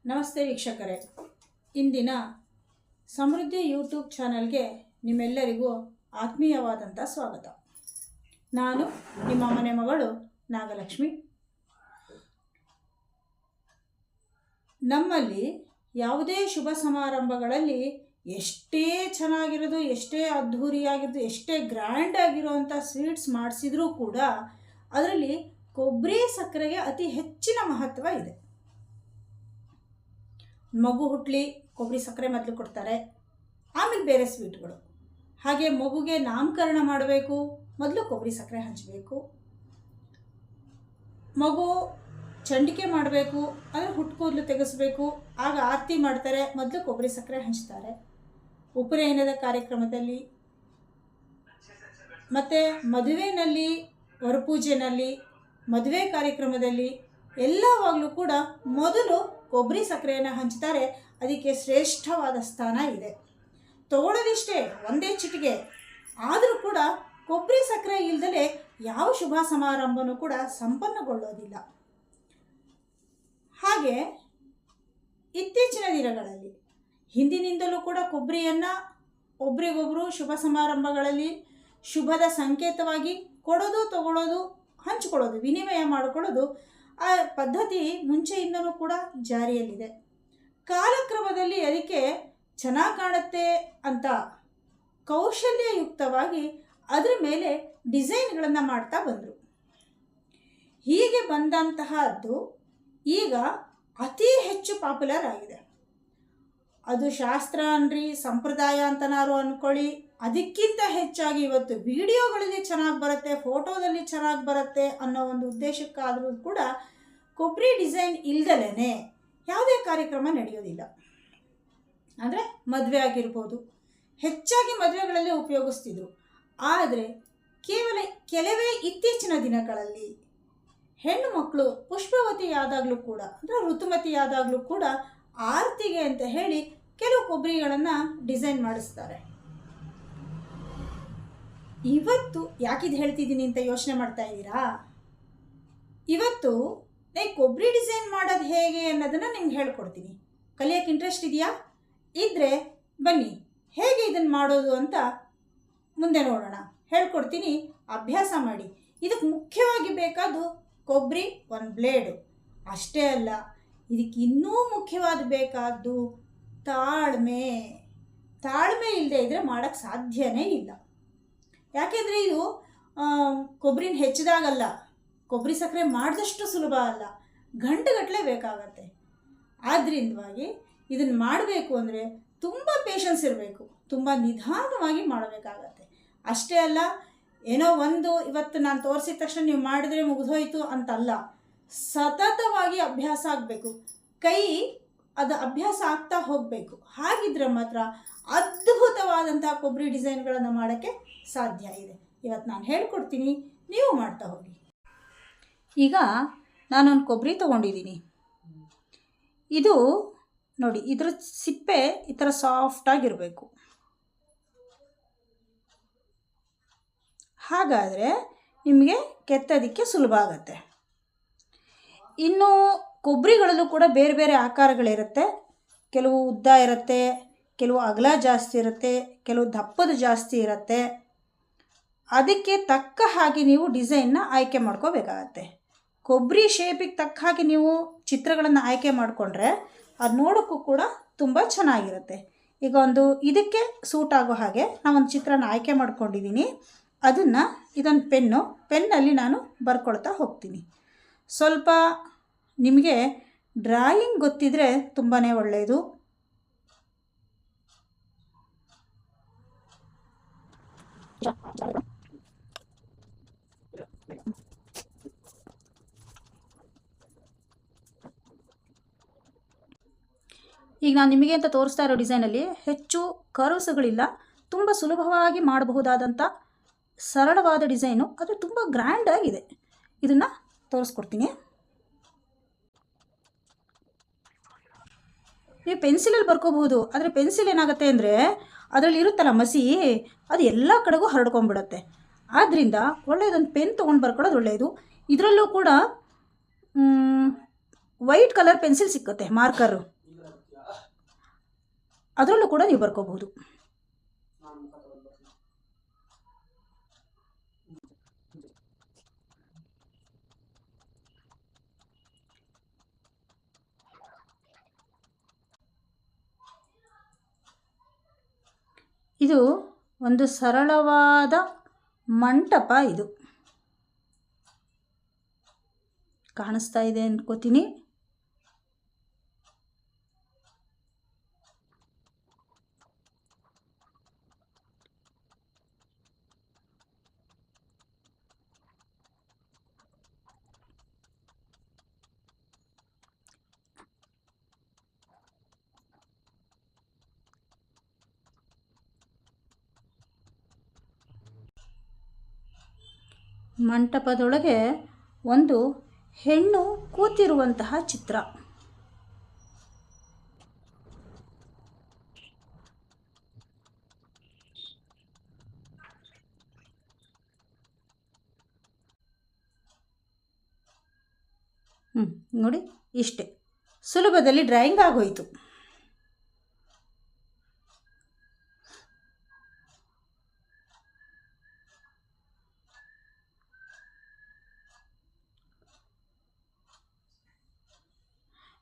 ನಮಸ್ತೆ ವೀಕ್ಷಕರೇ, ಇಂದಿನ ಸಮೃದ್ಧಿ ಯೂಟ್ಯೂಬ್ ಚಾನಲ್ಗೆ ನಿಮ್ಮೆಲ್ಲರಿಗೂ ಆತ್ಮೀಯವಾದಂಥ ಸ್ವಾಗತ. ನಾನು ನಿಮ್ಮ ಮನೆ ಮಗಳು ನಾಗಲಕ್ಷ್ಮಿ. ನಮ್ಮಲ್ಲಿ ಯಾವುದೇ ಶುಭ ಸಮಾರಂಭಗಳಲ್ಲಿ ಎಷ್ಟೇ ಚೆನ್ನಾಗಿರೋದು, ಎಷ್ಟೇ ಅದ್ಧೂರಿಯಾಗಿರೋದು, ಎಷ್ಟೇ ಗ್ರ್ಯಾಂಡ್ ಆಗಿರೋವಂಥ ಸ್ವೀಟ್ಸ್ ಮಾಡಿಸಿದ್ರೂ ಕೂಡ ಅದರಲ್ಲಿ ಕೊಬ್ಬರಿ ಸಕ್ಕರೆಗೆ ಅತಿ ಹೆಚ್ಚಿನ ಮಹತ್ವ ಇದೆ. ಮಗು ಹುಟ್ಟಲಿ ಕೊಬ್ಬರಿ ಸಕ್ಕರೆ ಮೊದಲು ಕೊಡ್ತಾರೆ, ಆಮೇಲೆ ಬೇರೆ ಸ್ವೀಟ್ಗಳು. ಹಾಗೆ ಮಗುಗೆ ನಾಮಕರಣ ಮಾಡಬೇಕು, ಮೊದಲು ಕೊಬ್ಬರಿ ಸಕ್ಕರೆ ಹಂಚಬೇಕು. ಮಗು ಚಂಡಿಕೆ ಮಾಡಬೇಕು ಅಂದರೆ ಹುಟ್ಟುಕೂದಲು ತೆಗೆಸಬೇಕು, ಆಗ ಆರತಿ ಮಾಡ್ತಾರೆ, ಮೊದಲು ಕೊಬ್ಬರಿ ಸಕ್ಕರೆ ಹಂಚ್ತಾರೆ. ಉಪನಯನದ ಕಾರ್ಯಕ್ರಮದಲ್ಲಿ ಮತ್ತು ಮದುವೆಯಲ್ಲಿ, ವರಪೂಜೆಯಲ್ಲಿ, ಮದುವೆ ಕಾರ್ಯಕ್ರಮದಲ್ಲಿ ಎಲ್ಲವಾಗಲೂ ಕೂಡ ಮೊದಲು ಕೊಬ್ಬರಿ ಸಕ್ಕರೆಯನ್ನು ಹಂಚ್ತಾರೆ. ಅದಕ್ಕೆ ಶ್ರೇಷ್ಠವಾದ ಸ್ಥಾನ ಇದೆ. ತಗೊಳ್ಳೋದಿಷ್ಟೇ ಒಂದೇ ಚಿಟಿಕೆ, ಆದರೂ ಕೂಡ ಕೊಬ್ಬರಿ ಸಕ್ಕರೆ ಇಲ್ಲದಲೇ ಯಾವ ಶುಭ ಸಮಾರಂಭನೂ ಕೂಡ ಸಂಪನ್ನಗೊಳ್ಳೋದಿಲ್ಲ. ಹಾಗೆ ಇತ್ತೀಚಿನ ದಿನಗಳಲ್ಲಿ ಹಿಂದಿನಿಂದಲೂ ಕೂಡ ಕೊಬ್ಬರಿಯನ್ನು ಒಬ್ರಿಗೊಬ್ಬರು ಶುಭ ಸಮಾರಂಭಗಳಲ್ಲಿ ಶುಭದ ಸಂಕೇತವಾಗಿ ಕೊಡೋದು, ತಗೊಳ್ಳೋದು, ಹಂಚ್ಕೊಳ್ಳೋದು, ವಿನಿಮಯ ಮಾಡಿಕೊಳ್ಳೋದು ಆ ಪದ್ಧತಿ ಮುಂಚೆಯಿಂದನೂ ಕೂಡ ಜಾರಿಯಲ್ಲಿದೆ. ಕಾಲಕ್ರಮದಲ್ಲಿ ಅದಕ್ಕೆ ಚೆನ್ನಾಗಿ ಕಾಣುತ್ತೆ ಅಂತ ಕೌಶಲ್ಯಯುಕ್ತವಾಗಿ ಅದರ ಮೇಲೆ ಡಿಸೈನ್ಗಳನ್ನು ಮಾಡ್ತಾ ಬಂದರು. ಹೀಗೆ ಬಂದಂತಹದ್ದು ಈಗ ಅತಿ ಹೆಚ್ಚು ಪಾಪ್ಯುಲರ್ ಆಗಿದೆ. ಅದು ಶಾಸ್ತ್ರ ಅನ್ರಿ, ಸಂಪ್ರದಾಯ ಅಂತನಾರು ಅಂದ್ಕೊಳ್ಳಿ, ಅದಕ್ಕಿಂತ ಹೆಚ್ಚಾಗಿ ಇವತ್ತು ವಿಡಿಯೋಗಳಲ್ಲಿ ಚೆನ್ನಾಗಿ ಬರುತ್ತೆ, ಫೋಟೋದಲ್ಲಿ ಚೆನ್ನಾಗಿ ಬರುತ್ತೆ ಅನ್ನೋ ಒಂದು ಉದ್ದೇಶಕ್ಕಾದರೂ ಕೂಡ ಕೊಬ್ಬರಿ ಡಿಸೈನ್ ಇಲ್ದಲೇ ಯಾವುದೇ ಕಾರ್ಯಕ್ರಮ ನಡೆಯೋದಿಲ್ಲ. ಅಂದರೆ ಮದುವೆ ಆಗಿರ್ಬೋದು, ಹೆಚ್ಚಾಗಿ ಮದುವೆಗಳಲ್ಲಿ ಉಪಯೋಗಿಸ್ತಿದ್ರು. ಆದರೆ ಕೇವಲ ಕೆಲವೇ ಇತ್ತೀಚಿನ ದಿನಗಳಲ್ಲಿ ಹೆಣ್ಣು ಮಕ್ಕಳು ಪುಷ್ಪವತಿಯಾದಾಗಲೂ ಕೂಡ, ಅಂದರೆ ಋತುಮತಿಯಾದಾಗಲೂ ಕೂಡ ಆರತಿಗೆ ಅಂತ ಹೇಳಿ ಕೆಲವು ಕೊಬ್ಬರಿಗಳನ್ನು ಡಿಸೈನ್ ಮಾಡಿಸ್ತಾರೆ. ಇವತ್ತು ಯಾಕಿದು ಹೇಳ್ತಿದ್ದೀನಿ ಅಂತ ಯೋಚನೆ ಮಾಡ್ತಾ ಇದ್ದೀರಾ? ಇವತ್ತು ಕೊಬ್ಬರಿ ಡಿಸೈನ್ ಮಾಡೋದು ಹೇಗೆ ಅನ್ನೋದನ್ನು ನಿಮ್ಗೆ ಹೇಳ್ಕೊಡ್ತೀನಿ. ಕಲಿಯೋಕ್ಕೆ ಇಂಟ್ರೆಸ್ಟ್ ಇದೆಯಾ? ಇದ್ದರೆ ಬನ್ನಿ, ಹೇಗೆ ಇದನ್ನು ಮಾಡೋದು ಅಂತ ಮುಂದೆ ನೋಡೋಣ. ಹೇಳ್ಕೊಡ್ತೀನಿ, ಅಭ್ಯಾಸ ಮಾಡಿ. ಇದಕ್ಕೆ ಮುಖ್ಯವಾಗಿ ಬೇಕಾದ್ದು ಕೊಬ್ಬರಿ, ಒಂದು ಬ್ಲೇಡು. ಅಷ್ಟೇ ಅಲ್ಲ, ಇದಕ್ಕೆ ಇನ್ನೂ ಮುಖ್ಯವಾದ ಬೇಕಾದ್ದು ತಾಳ್ಮೆ. ತಾಳ್ಮೆ ಇಲ್ಲದೆ ಇದ್ದರೆ ಮಾಡೋಕ್ಕೆ ಸಾಧ್ಯನೇ ಇಲ್ಲ. ಯಾಕೆಂದರೆ ಇದು ಕೊಬ್ಬರಿನ ಹೆಚ್ಚಿದಾಗಲ್ಲ, ಕೊಬ್ಬರಿ ಸಕ್ಕರೆ ಮಾಡಿದಷ್ಟು ಸುಲಭ ಅಲ್ಲ, ಗಂಟೆಗಟ್ಟಲೆ ಬೇಕಾಗತ್ತೆ. ಆದ್ದರಿಂದವಾಗಿ ಇದನ್ನು ಮಾಡಬೇಕು ಅಂದರೆ ತುಂಬ ಪೇಷನ್ಸ್ ಇರಬೇಕು, ತುಂಬ ನಿಧಾನವಾಗಿ ಮಾಡಬೇಕಾಗತ್ತೆ. ಅಷ್ಟೇ ಅಲ್ಲ, ಏನೋ ಒಂದು ಇವತ್ತು ನಾನು ತೋರಿಸಿದ ತಕ್ಷಣ ನೀವು ಮಾಡಿದರೆ ಮುಗಿದೋಯ್ತು ಅಂತಲ್ಲ, ಸತತವಾಗಿ ಅಭ್ಯಾಸ ಆಗಬೇಕು. ಅದು ಅಭ್ಯಾಸ ಆಗ್ತಾ ಹೋಗಬೇಕು. ಹಾಗಿದ್ರೆ ಮಾತ್ರ ಅದ್ಭುತವಾದಂಥ ಕೊಬ್ಬರಿ ಡಿಸೈನ್ಗಳನ್ನು ಮಾಡೋಕ್ಕೆ ಸಾಧ್ಯ ಇದೆ. ಇವತ್ತು ನಾನು ಹೇಳ್ಕೊಡ್ತೀನಿ, ನೀವು ಮಾಡ್ತಾ ಹೋಗಿ. ಈಗ ನಾನೊಂದು ಕೊಬ್ಬರಿ ತೊಗೊಂಡಿದ್ದೀನಿ. ಇದು ನೋಡಿ, ಇದ್ರ ಸಿಪ್ಪೆ ಈ ಥರ ಸಾಫ್ಟಾಗಿರಬೇಕು. ಹಾಗಾದರೆ ನಿಮಗೆ ಕೆತ್ತೋದಕ್ಕೆ ಸುಲಭ ಆಗುತ್ತೆ. ಇನ್ನು ಕೊಬ್ಬರಿಗಳಲ್ಲೂ ಕೂಡ ಬೇರೆ ಬೇರೆ ಆಕಾರಗಳಿರುತ್ತೆ. ಕೆಲವು ಉದ್ದ ಇರುತ್ತೆ, ಕೆಲವು ಅಗಲ ಜಾಸ್ತಿ ಇರುತ್ತೆ, ಕೆಲವು ದಪ್ಪದ ಜಾಸ್ತಿ ಇರುತ್ತೆ. ಅದಕ್ಕೆ ತಕ್ಕ ಹಾಗೆ ನೀವು ಡಿಸೈನ್ನ ಆಯ್ಕೆ ಮಾಡ್ಕೋಬೇಕಾಗತ್ತೆ. ಕೊಬ್ಬರಿ ಶೇಪಿಗೆ ತಕ್ಕ ಹಾಗೆ ನೀವು ಚಿತ್ರಗಳನ್ನು ಆಯ್ಕೆ ಮಾಡಿಕೊಂಡ್ರೆ ಅದು ನೋಡೋಕ್ಕೂ ಕೂಡ ತುಂಬ ಚೆನ್ನಾಗಿರುತ್ತೆ. ಈಗ ಇದಕ್ಕೆ ಸೂಟ್ ಆಗೋ ಹಾಗೆ ನಾನೊಂದು ಚಿತ್ರನ ಆಯ್ಕೆ ಮಾಡ್ಕೊಂಡಿದ್ದೀನಿ. ಅದನ್ನು ಇದೊಂದು ಪೆನ್ನಲ್ಲಿ ನಾನು ಬರ್ಕೊಳ್ತಾ ಹೋಗ್ತೀನಿ. ಸ್ವಲ್ಪ ನಿಮಗೆ ಡ್ರಾಯಿಂಗ್ ಗೊತ್ತಿದ್ದರೆ ತುಂಬಾ ಒಳ್ಳೆಯದು. ಈಗ ನಾನು ನಿಮಗೆ ಅಂತ ತೋರಿಸ್ತಾ ಇರೋ ಡಿಸೈನಲ್ಲಿ ಹೆಚ್ಚು ಕರ್ವ್ಸ್ಗಳಿಲ್ಲ, ತುಂಬ ಸುಲಭವಾಗಿ ಮಾಡಬಹುದಾದಂಥ ಸರಳವಾದ ಡಿಸೈನು, ಅದು ತುಂಬ ಗ್ರ್ಯಾಂಡ್ ಆಗಿದೆ. ಇದನ್ನು ತೋರಿಸ್ಕೊಡ್ತೀನಿ. ನೀವು ಪೆನ್ಸಿಲಲ್ಲಿ ಬರ್ಕೋಬಹುದು, ಆದರೆ ಪೆನ್ಸಿಲ್ ಏನಾಗುತ್ತೆ ಅಂದರೆ ಅದರಲ್ಲಿ ಇರುತ್ತಲ್ಲ ಮಸಿ, ಅದು ಎಲ್ಲ ಕಡೆಗೂ ಹರಡ್ಕೊಂಡ್ಬಿಡುತ್ತೆ. ಆದ್ದರಿಂದ ಒಳ್ಳೆಯದೊಂದು ಪೆನ್ ತೊಗೊಂಡು ಬರ್ಕೊಳ್ಳೋದು ಒಳ್ಳೆಯದು. ಇದರಲ್ಲೂ ಕೂಡ ವೈಟ್ ಕಲರ್ ಪೆನ್ಸಿಲ್ ಸಿಕ್ಕುತ್ತೆ, ಮಾರ್ಕರು. ಅದರಲ್ಲೂ ಕೂಡ ನೀವು ಬರ್ಕೋಬಹುದು. ಇದು ಒಂದು ಸರಳವಾದ ಮಂಟಪ. ಇದು ಕಾಣಿಸ್ತಾ ಇದೆ ಅನ್ಕೋತೀನಿ. ಮಂಟಪದೊಳಗೆ ಒಂದು ಹೆಣ್ಣು ಕೂತಿರುವಂತಹ ಚಿತ್ರ. ನೋಡಿ, ಇಷ್ಟೇ ಸುಲಭದಲ್ಲಿ ಡ್ರಾಯಿಂಗ್ ಆಗೋಯಿತು.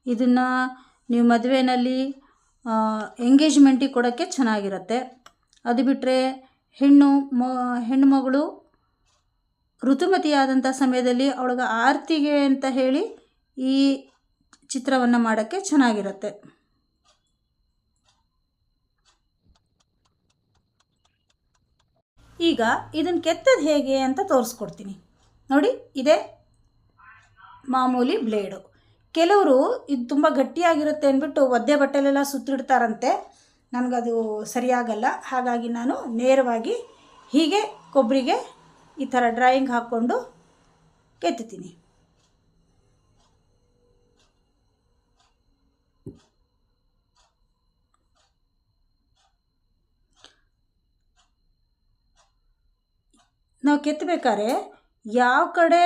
ಇದನ್ನು ನೀವು ಮದುವೆಯಲ್ಲಿ ಎಂಗೇಜ್ಮೆಂಟಿಗೆ ಕೊಡೋಕ್ಕೆ ಚೆನ್ನಾಗಿರುತ್ತೆ. ಅದು ಬಿಟ್ಟರೆ ಹೆಣ್ಣು ಮಗಳು ಋತುಮತಿಯಾದಂಥ ಸಮಯದಲ್ಲಿ ಅವಳಿಗೆ ಆರತಿಗೆ ಅಂತ ಹೇಳಿ ಈ ಚಿತ್ರವನ್ನು ಮಾಡೋಕ್ಕೆ ಚೆನ್ನಾಗಿರುತ್ತೆ. ಈಗ ಇದನ್ನು ಕೆತ್ತೋದು ಹೇಗೆ ಅಂತ ತೋರಿಸ್ಕೊಡ್ತೀನಿ. ನೋಡಿ, ಇದೇ ಮಾಮೂಲಿ ಬ್ಲೇಡು. ಕೆಲವರು ಇದು ತುಂಬ ಗಟ್ಟಿಯಾಗಿರುತ್ತೆ ಅಂದ್ಬಿಟ್ಟು ಒದ್ದೆ ಬಟ್ಟೆಲೆಲ್ಲ ಸುತ್ತಿಡ್ತಾರಂತೆ. ನನಗದು ಸರಿಯಾಗಲ್ಲ. ಹಾಗಾಗಿ ನಾನು ನೇರವಾಗಿ ಹೀಗೆ ಕೊಬ್ಬರಿಗೆ ಈ ಥರ ಡ್ರಾಯಿಂಗ್ ಹಾಕ್ಕೊಂಡು ಕೆತ್ತುತ್ತೀನಿ. ನಾವು ಕೆತ್ತಬೇಕಾದ್ರೆ ಯಾವ ಕಡೆ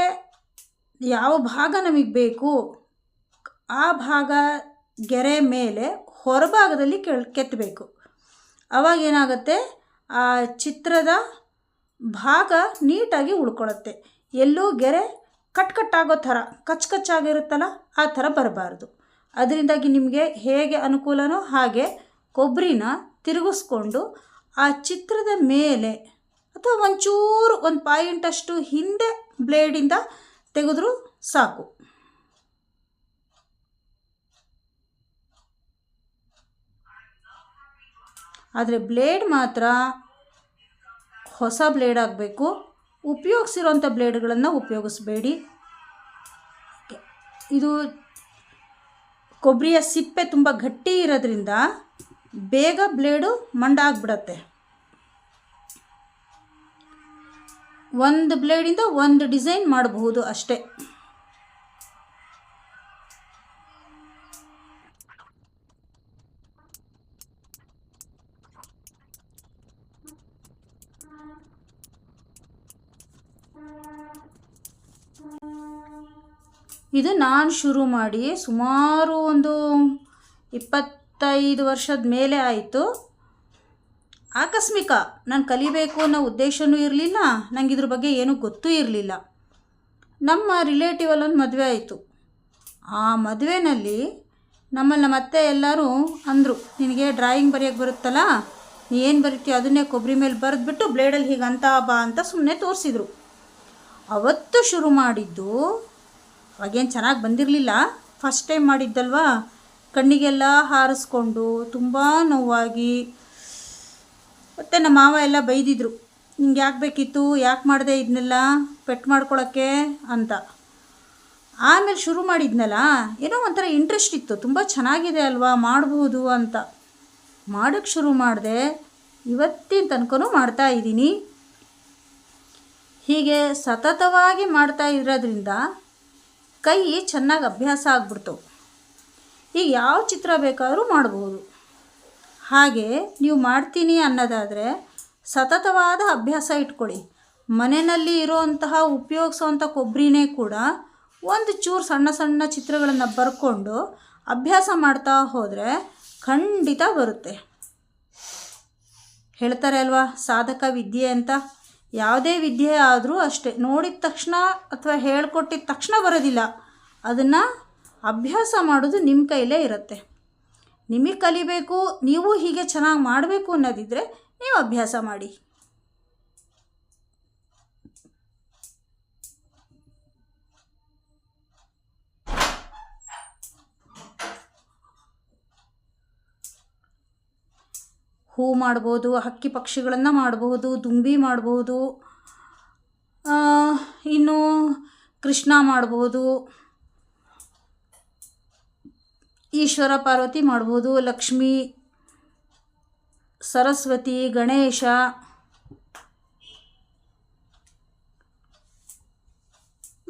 ಯಾವ ಭಾಗ ನಮಗೆ ಬೇಕು ಆ ಭಾಗ ಗೆರೆ ಮೇಲೆ ಹೊರಭಾಗದಲ್ಲಿ ಕೆತ್ತಬೇಕು. ಅವಾಗೇನಾಗುತ್ತೆ, ಆ ಚಿತ್ರದ ಭಾಗ ನೀಟಾಗಿ ಉಳ್ಕೊಳ್ಳುತ್ತೆ. ಎಲ್ಲೂ ಗೆರೆ ಕಟ್ಟಾಗೋ ಥರ ಕಚ್ಚಾಗಿರುತ್ತಲ್ಲ ಆ ಥರ ಬರಬಾರ್ದು. ಅದರಿಂದಾಗಿ ನಿಮಗೆ ಹೇಗೆ ಅನುಕೂಲನೋ ಹಾಗೆ ಕೊಬ್ಬರಿನ ತಿರುಗಿಸ್ಕೊಂಡು ಆ ಚಿತ್ರದ ಮೇಲೆ ಅಥವಾ ಒಂಚೂರು ಒಂದು ಪಾಯಿಂಟಷ್ಟು ಹಿಂದೆ ಬ್ಲೇಡಿಂದ ತೆಗೆದ್ರೂ ಸಾಕು. ಆದರೆ ಬ್ಲೇಡ್ ಮಾತ್ರ ಹೊಸ ಬ್ಲೇಡ್ ಆಗಬೇಕು. ಉಪಯೋಗಿಸಿರೋಂಥ ಬ್ಲೇಡ್ಗಳನ್ನು ಉಪಯೋಗಿಸ್ಬೇಡಿ. ಇದು ಕೊಬ್ಬರಿಯ ಸಿಪ್ಪೆ ತುಂಬ ಗಟ್ಟಿ ಇರೋದ್ರಿಂದ ಬೇಗ ಬ್ಲೇಡು ಮಂಡಾಗ್ಬಿಡತ್ತೆ. ಒಂದು ಬ್ಲೇಡಿಂದ ಒಂದು ಡಿಸೈನ್ ಮಾಡಬಹುದು ಅಷ್ಟೇ. ಇದು ನಾನು ಶುರು ಮಾಡಿ ಸುಮಾರು ಒಂದು 25 ವರ್ಷದ ಮೇಲೆ ಆಯಿತು. ಆಕಸ್ಮಿಕ, ನಾನು ಕಲಿಬೇಕು ಅನ್ನೋ ಉದ್ದೇಶವೂ ಇರಲಿಲ್ಲ, ನನಗೆ ಇದ್ರ ಬಗ್ಗೆ ಏನೂ ಗೊತ್ತೂ ಇರಲಿಲ್ಲ. ನಮ್ಮ ರಿಲೇಟಿವಲ್ಲೊಂದು ಮದುವೆ ಆಯಿತು. ಆ ಮದುವೆಯಲ್ಲಿ ನಮ್ಮ ಅತ್ತೆ ಎಲ್ಲರೂ ಅಂದರು, ನಿನಗೆ ಡ್ರಾಯಿಂಗ್ ಬರೆಯೋಕ್ಕೆ ಬರುತ್ತಲ್ಲ, ನೀ ಏನು ಬರೀತೀಯ ಅದನ್ನೇ ಕೊಬ್ಬರಿ ಮೇಲೆ ಬರೆದ್ಬಿಟ್ಟು ಬ್ಲೇಡಲ್ಲಿ ಹೀಗೆ ಅಂತ ಬಾ ಅಂತ ಸುಮ್ಮನೆ ತೋರಿಸಿದ್ರು. ಅವತ್ತು ಶುರು ಮಾಡಿದ್ದು. ಅವಾಗೇನು ಚೆನ್ನಾಗಿ ಬಂದಿರಲಿಲ್ಲ, ಫಸ್ಟ್ ಟೈಮ್ ಮಾಡಿದ್ದಲ್ವಾ. ಕಣ್ಣಿಗೆಲ್ಲ ಹಾರಿಸ್ಕೊಂಡು ತುಂಬ ನೋವಾಗಿ, ಮತ್ತು ನಮ್ಮ ಮಾವ ಎಲ್ಲ ಬೈದಿದ್ರು, ನಿಂಗೆ ಯಾಕೆ ಬೇಕಿತ್ತು, ಯಾಕೆ ಮಾಡಿದೆ ಇದನ್ನೆಲ್ಲ ಪೆಟ್ಟು ಮಾಡ್ಕೊಳ್ಳೋಕ್ಕೆ ಅಂತ. ಆಮೇಲೆ ಶುರು ಮಾಡಿದ್ನಲ್ಲ, ಏನೋ ಒಂಥರ ಇಂಟ್ರೆಸ್ಟ್ ಇತ್ತು, ತುಂಬ ಚೆನ್ನಾಗಿದೆ ಅಲ್ವಾ ಮಾಡಬಹುದು ಅಂತ ಮಾಡೋಕ್ಕೆ ಶುರು ಮಾಡಿದೆ. ಇವತ್ತಿನ ತನಕನೂ ಮಾಡ್ತಾಯಿದ್ದೀನಿ. ಹೀಗೆ ಸತತವಾಗಿ ಮಾಡ್ತಾ ಇರೋದ್ರಿಂದ ಕೈ ಚೆನ್ನಾಗಿ ಅಭ್ಯಾಸ ಆಗ್ಬಿಡ್ತು. ಈಗ ಯಾವ ಚಿತ್ರ ಬೇಕಾದರೂ ಮಾಡ್ಬೋದು. ಹಾಗೆ ನೀವು ಮಾಡ್ತೀನಿ ಅನ್ನೋದಾದರೆ ಸತತವಾದ ಅಭ್ಯಾಸ ಇಟ್ಕೊಳ್ಳಿ. ಮನೆಯಲ್ಲಿ ಇರೋವಂತಹ ಉಪಯೋಗಿಸೋವಂಥ ಕೊಬ್ಬರಿನೇ ಕೂಡ ಒಂದು ಚೂರು ಸಣ್ಣ ಸಣ್ಣ ಚಿತ್ರಗಳನ್ನು ಬರ್ಕೊಂಡು ಅಭ್ಯಾಸ ಮಾಡ್ತಾ ಹೋದರೆ ಖಂಡಿತ ಬರುತ್ತೆ. ಹೇಳ್ತಾರೆ ಅಲ್ವಾ ಸಾಧಕ ವಿದ್ಯೆ ಅಂತ. ಯಾವುದೇ ವಿದ್ಯೆ ಆದರೂ ಅಷ್ಟೇ, ನೋಡಿದ ತಕ್ಷಣ ಅಥವಾ ಹೇಳ್ಕೊಟ್ಟಿದ ತಕ್ಷಣ ಬರೋದಿಲ್ಲ. ಅದನ್ನು ಅಭ್ಯಾಸ ಮಾಡೋದು ನಿಮ್ಮ ಕೈಲೇ ಇರುತ್ತೆ. ನಿಮಗೆ ಕಲಿಬೇಕು, ನೀವು ಹೀಗೆ ಚೆನ್ನಾಗಿ ಮಾಡಬೇಕು ಅನ್ನೋದಿದ್ದರೆ ನೀವು ಅಭ್ಯಾಸ ಮಾಡಿ. ಹೂ ಮಾಡ್ಬೋದು, ಹಕ್ಕಿ ಪಕ್ಷಿಗಳನ್ನು ಮಾಡಬಹುದು, ದುಂಬಿ ಮಾಡಬಹುದು, ಇನ್ನು ಕೃಷ್ಣ ಮಾಡ್ಬೋದು, ಈಶ್ವರ ಪಾರ್ವತಿ ಮಾಡ್ಬೋದು, ಲಕ್ಷ್ಮಿ, ಸರಸ್ವತಿ, ಗಣೇಶ,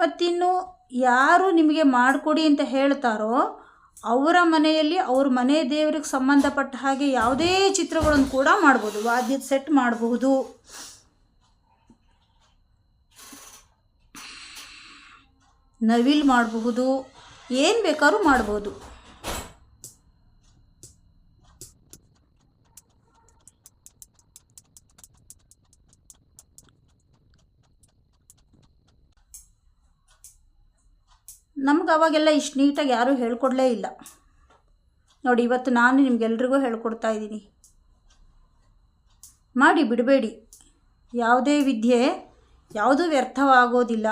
ಮತ್ತಿನ್ನು ಯಾರು ನಿಮಗೆ ಮಾಡಿಕೊಡಿ ಅಂತ ಹೇಳ್ತಾರೋ ಅವರ ಮನೆಯಲ್ಲಿ ಅವ್ರ ಮನೆ ದೇವರಿಗೆ ಸಂಬಂಧಪಟ್ಟ ಹಾಗೆ ಯಾವುದೇ ಚಿತ್ರಗಳನ್ನು ಕೂಡ ಮಾಡ್ಬೋದು. ವಾದ್ಯದ ಸೆಟ್ ಮಾಡಬಹುದು, ನವಿಲು ಮಾಡಬಹುದು, ಏನು ಬೇಕಾದ್ರೂ ಮಾಡ್ಬೋದು. ನಮ್ಗೆ ಅವಾಗೆಲ್ಲ ಇಷ್ಟು ನೀಟಾಗಿ ಯಾರೂ ಹೇಳ್ಕೊಡ್ಲೇ ಇಲ್ಲ ನೋಡಿ. ಇವತ್ತು ನಾನು ನಿಮಗೆಲ್ರಿಗೂ ಹೇಳ್ಕೊಡ್ತಾ ಇದ್ದೀನಿ. ಮಾಡಿ ಬಿಡಬೇಡಿ. ಯಾವುದೇ ವಿದ್ಯೆ ಯಾವುದೂ ವ್ಯರ್ಥವಾಗೋದಿಲ್ಲ.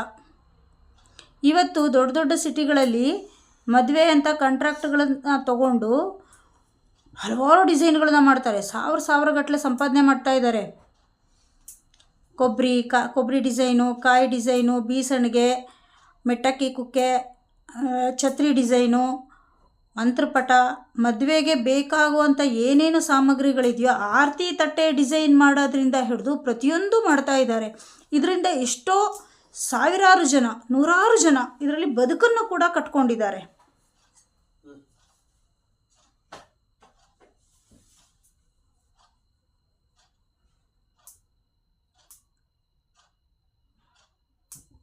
ಇವತ್ತು ದೊಡ್ಡ ದೊಡ್ಡ ಸಿಟಿಗಳಲ್ಲಿ ಮದುವೆ ಅಂತ ಕಾಂಟ್ರಾಕ್ಟ್ಗಳನ್ನು ತಗೊಂಡು ಹಲವಾರು ಡಿಸೈನ್ಗಳನ್ನ ಮಾಡ್ತಾರೆ. ಸಾವಿರ ಗಟ್ಟಲೆ ಸಂಪಾದನೆ ಮಾಡ್ತಾ ಇದ್ದಾರೆ. ಕೊಬ್ಬರಿ ಡಿಸೈನು, ಕಾಯಿ ಡಿಸೈನು, ಬೀಸಣಿಗೆ, ಮೆಟ್ಟಕ್ಕಿ ಕುಕ್ಕೆ, ಛತ್ರಿ ಡಿಸೈನು, ಮಂತ್ರಪಟ, ಮದುವೆಗೆ ಬೇಕಾಗುವಂಥ ಏನೇನು ಸಾಮಗ್ರಿಗಳಿದೆಯೋ ಆರತಿ ತಟ್ಟೆ ಡಿಸೈನ್ ಮಾಡೋದ್ರಿಂದ ಹಿಡಿದು ಪ್ರತಿಯೊಂದು ಮಾಡ್ತಾ ಇದ್ದಾರೆ. ಇದರಿಂದ ಎಷ್ಟೋ ಸಾವಿರಾರು ಜನ, ನೂರಾರು ಜನ ಇದರಲ್ಲಿ ಬದುಕನ್ನು ಕೂಡ ಕಟ್ಕೊಂಡಿದ್ದಾರೆ.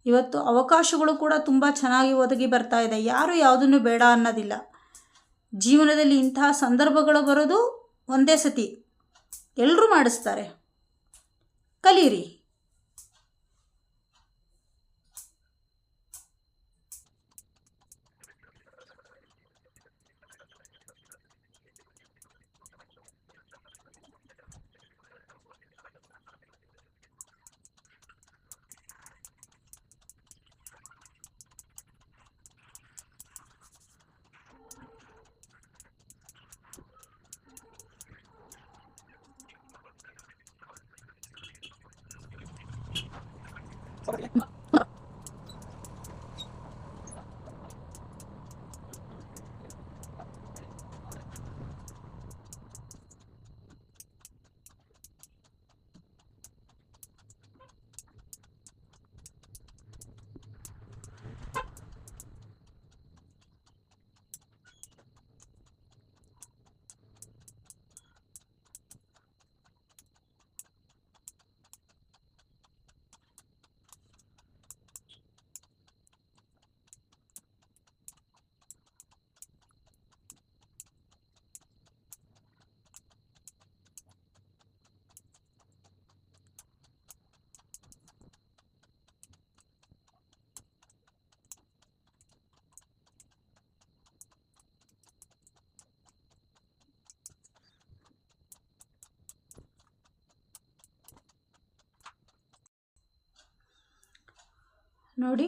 ಇವತ್ತು ಅವಕಾಶಗಳು ಕೂಡ ತುಂಬ ಚೆನ್ನಾಗಿ ಒದಗಿ ಬರ್ತಾ ಇದೆ. ಯಾರು ಯಾವುದನ್ನು ಬೇಡ ಅನ್ನೋದಿಲ್ಲ. ಜೀವನದಲ್ಲಿ ಇಂತಹ ಸಂದರ್ಭಗಳು ಬರೋದು ಒಂದೇ ಸತಿ, ಎಲ್ಲರೂ ಮಾಡಿಸ್ತಾರೆ. ಕಲೀರಿ. ನೋಡಿ,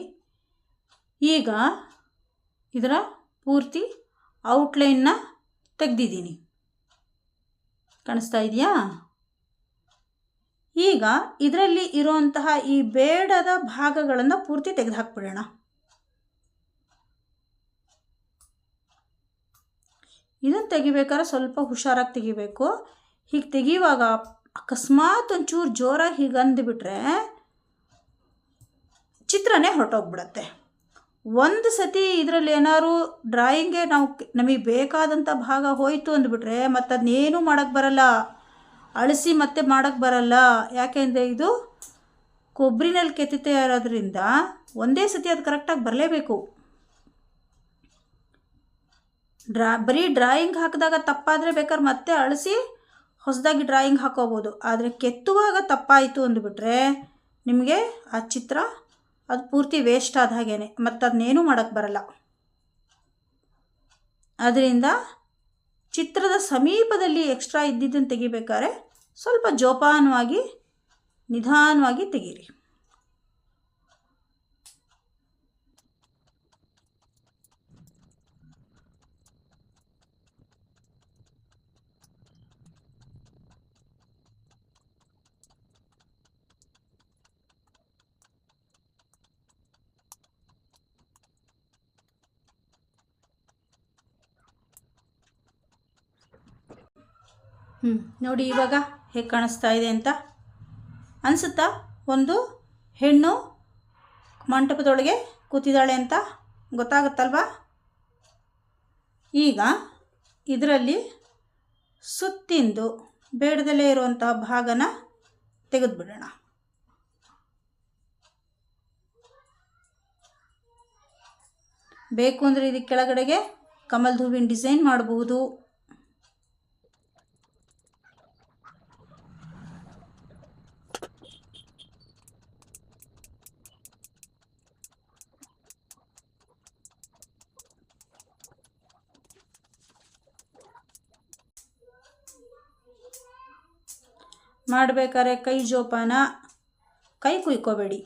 ಈಗ ಇದರ ಪೂರ್ತಿ ಔಟ್ಲೈನ್ನ ತೆಗೆದಿದ್ದೀನಿ. ಕಾಣಿಸ್ತಾ ಇದೆಯಾ? ಈಗ ಇದರಲ್ಲಿ ಇರುವಂತಹ ಈ ಬೇಡದ ಭಾಗಗಳನ್ನು ಪೂರ್ತಿ ತೆಗೆದುಹಾಕ್ಬಿಡೋಣ. ಇದನ್ನು ತೆಗಿಬೇಕಾದ್ರೆ ಸ್ವಲ್ಪ ಹುಷಾರಾಗಿ ತೆಗಿಬೇಕು. ಹೀಗೆ ತೆಗಿಯುವಾಗ ಅಕಸ್ಮಾತ್ ಒಂಚೂರು ಜೋರಾಗಿ ಹೀಗೆ ಅಂದುಬಿಟ್ರೆ ಚಿತ್ರನೇ ಹೊರಟೋಗ್ಬಿಡತ್ತೆ. ಒಂದು ಸತಿ ಇದರಲ್ಲಿ ಏನಾದ್ರು ಡ್ರಾಯಿಂಗ್ಗೆ ನಮಗೆ ಬೇಕಾದಂಥ ಭಾಗ ಹೋಯಿತು ಅಂದ್ಬಿಟ್ರೆ ಮತ್ತು ಅದನ್ನೇನು ಮಾಡೋಕ್ಕೆ ಬರಲ್ಲ, ಅಳಿಸಿ ಮತ್ತೆ ಮಾಡೋಕ್ಕೆ ಬರಲ್ಲ. ಯಾಕೆಂದರೆ ಇದು ಕೊಬ್ಬರಿನಲ್ಲಿ ಕೆತ್ತುತ್ತೆ ಇರೋದ್ರಿಂದ ಒಂದೇ ಸತಿ ಅದು ಕರೆಕ್ಟಾಗಿ ಬರಲೇಬೇಕು. ಬರೀ ಡ್ರಾಯಿಂಗ್ ಹಾಕಿದಾಗ ತಪ್ಪಾದರೆ ಬೇಕಾದ್ರೆ ಮತ್ತೆ ಅಳಿಸಿ ಹೊಸದಾಗಿ ಡ್ರಾಯಿಂಗ್ ಹಾಕೋಬೋದು. ಆದರೆ ಕೆತ್ತುವಾಗ ತಪ್ಪಾಯಿತು ಅಂದುಬಿಟ್ರೆ ನಿಮಗೆ ಆ ಚಿತ್ರ ಅದು ಪೂರ್ತಿ ವೇಸ್ಟ್ ಆದ ಹಾಗೇ, ಮತ್ತು ಅದನ್ನೇನೂ ಮಾಡೋಕ್ಕೆ ಬರಲ್ಲ. ಅದರಿಂದ ಚಿತ್ರದ ಸಮೀಪದಲ್ಲಿ ಎಕ್ಸ್ಟ್ರಾ ಇದ್ದಿದ್ದನ್ನು ತೆಗಿಬೇಕಾದ್ರೆ ಸ್ವಲ್ಪ ಜೋಪಾನವಾಗಿ ನಿಧಾನವಾಗಿ ತೆಗೀರಿ. ನೋಡಿ ಇವಾಗ ಹೇಗೆ ಕಾಣಿಸ್ತಾ ಇದೆ ಅಂತ ಅನಿಸುತ್ತಾ? ಒಂದು ಹೆಣ್ಣು ಮಂಟಪದೊಳಗೆ ಕೂತಿದ್ದಾಳೆ ಅಂತ ಗೊತ್ತಾಗುತ್ತಲ್ವಾ? ಈಗ ಇದರಲ್ಲಿ ಸುತ್ತಿಂದು ಬೇಡದಲ್ಲೇ ಇರುವಂಥ ಭಾಗನ ತೆಗೆದುಬಿಡೋಣ. ಬೇಕು ಅಂದರೆ ಇದಕ್ಕೆ ಕೆಳಗಡೆಗೆ ಕಮಲದ ಹೂವಿನ ಡಿಸೈನ್ ಮಾಡಬಹುದು. ಮಾಡಬೇಕಾದ್ರೆ ಕೈ ಜೋಪಾನ, ಕೈ ಕುಯ್ಕೋಬೇಡಿ.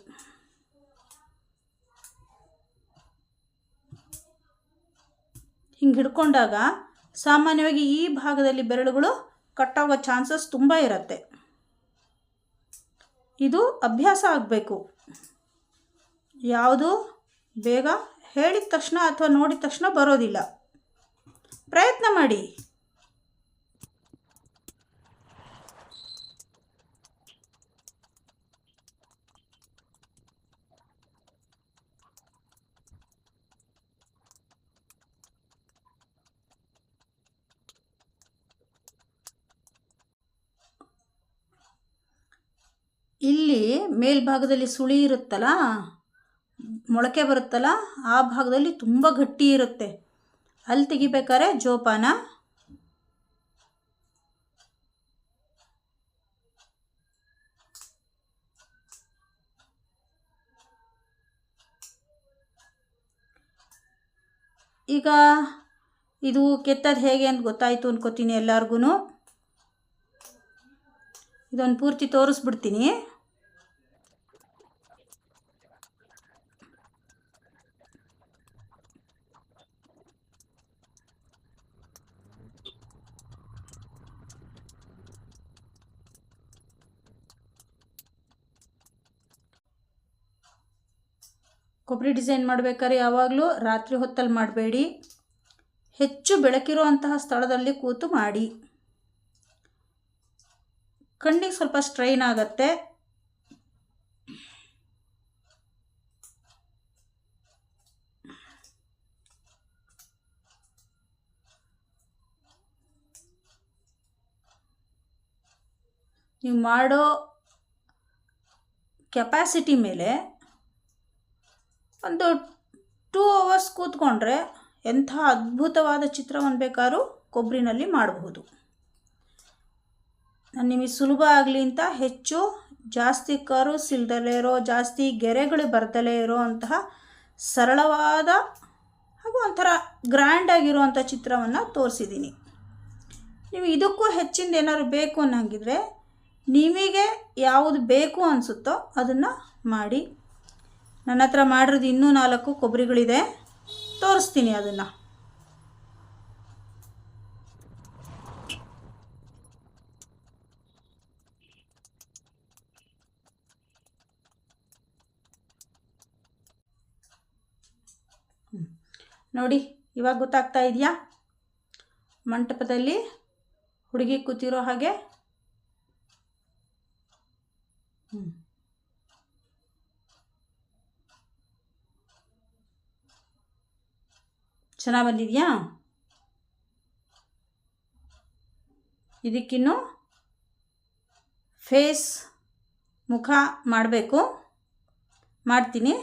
ಹಿಂಗೆ ಹಿಡ್ಕೊಂಡಾಗ ಸಾಮಾನ್ಯವಾಗಿ ಈ ಭಾಗದಲ್ಲಿ ಬೆರಳುಗಳು ಕಟ್ಟಾಗೋ ಚಾನ್ಸಸ್ ತುಂಬ ಇರುತ್ತೆ. ಇದು ಅಭ್ಯಾಸ ಆಗಬೇಕು. ಯಾವುದು ಬೇಗ ಹೇಳಿದ ತಕ್ಷಣ ಅಥವಾ ನೋಡಿದ ತಕ್ಷಣ ಬರೋದಿಲ್ಲ. ಪ್ರಯತ್ನ ಮಾಡಿ. ಇಲ್ಲಿ ಮೇಲ್ಭಾಗದಲ್ಲಿ ಸುಳಿ ಇರುತ್ತಲ್ಲ, ಮೊಳಕೆ ಬರುತ್ತಲ್ಲ, ಆ ಭಾಗದಲ್ಲಿ ತುಂಬ ಗಟ್ಟಿ ಇರುತ್ತೆ. ಅಲ್ಲಿ ತೆಗಿಬೇಕಾದ್ರೆ ಜೋಪಾನ. ಈಗ ಇದು ಕೆತ್ತೋದು ಹೇಗೆ ಅಂತ ಗೊತ್ತಾಯಿತು ಅನ್ಕೋತೀನಿ ಎಲ್ಲರಿಗೂ. ಇದೊಂದು ಪೂರ್ತಿ ತೋರಿಸ್ಬಿಡ್ತೀನಿ. ಕೊಬ್ಬರಿ ಡಿಸೈನ್ ಮಾಡಬೇಕಾದ್ರೆ ಯಾವಾಗಲೂ ರಾತ್ರಿ ಹೊತ್ತಲ್ಲಿ ಮಾಡಬೇಡಿ. ಹೆಚ್ಚು ಬೆಳಕಿರೋ ಅಂತಹ ಸ್ಥಳದಲ್ಲಿ ಕೂತು ಮಾಡಿ. ಕಣ್ಣಿಗೆ ಸ್ವಲ್ಪ ಸ್ಟ್ರೈನ್ ಆಗತ್ತೆ. ನೀವು ಮಾಡೋ ಕೆಪಾಸಿಟಿ ಮೇಲೆ ಒಂದು 2 hours ಕೂತ್ಕೊಂಡ್ರೆ ಎಂಥ ಅದ್ಭುತವಾದ ಚಿತ್ರವನ್ನು ಬೇಕಾದ್ರೂ ಕೊಬ್ಬರಿನಲ್ಲಿ ಮಾಡಬಹುದು. ನಾನು ನಿಮಗೆ ಸುಲಭ ಆಗಲಿ ಅಂತ ಹೆಚ್ಚು ಜಾಸ್ತಿ ಕರ್ವ್ಸ್ ಇಲ್ದಲೇ ಇರೋ, ಜಾಸ್ತಿ ಗೆರೆಗಳು ಬರ್ದಲೇ ಇರೋ ಅಂತಹ ಸರಳವಾದ ಹಾಗೂ ಒಂಥರ ಗ್ರ್ಯಾಂಡಾಗಿರುವಂಥ ಚಿತ್ರವನ್ನು ತೋರಿಸಿದ್ದೀನಿ. ನೀವು ಇದಕ್ಕೂ ಹೆಚ್ಚಿಂದ ಏನಾದ್ರು ಬೇಕು ಅನ್ನೋಂಗಿದ್ರೆ ನಿಮಗೆ ಯಾವುದು ಬೇಕು ಅನಿಸುತ್ತೋ ಅದನ್ನು ಮಾಡಿ. ನನ್ನ ಹತ್ರ ಮಾಡಿರೋದು ಇನ್ನೂ 4 ಕೊಬ್ಬರಿಗಳಿದೆ, ತೋರಿಸ್ತೀನಿ ಅದನ್ನು. ನೋಡಿ ಇವಾಗ ಗೊತ್ತಾಗ್ತಾ ಇದೆಯಾ? ಮಂಟಪದಲ್ಲಿ ಹುಡುಗಿ ಕೂತಿರೋ ಹಾಗೆ. ಚೆನ್ನಾಗಿ ಬಂದಿದೆಯಾ? ಇದಕ್ಕಿನ್ನು ಫೇಸ್ ಮುಖ ಮಾಡಬೇಕು, ಮಾಡ್ತೀನಿ.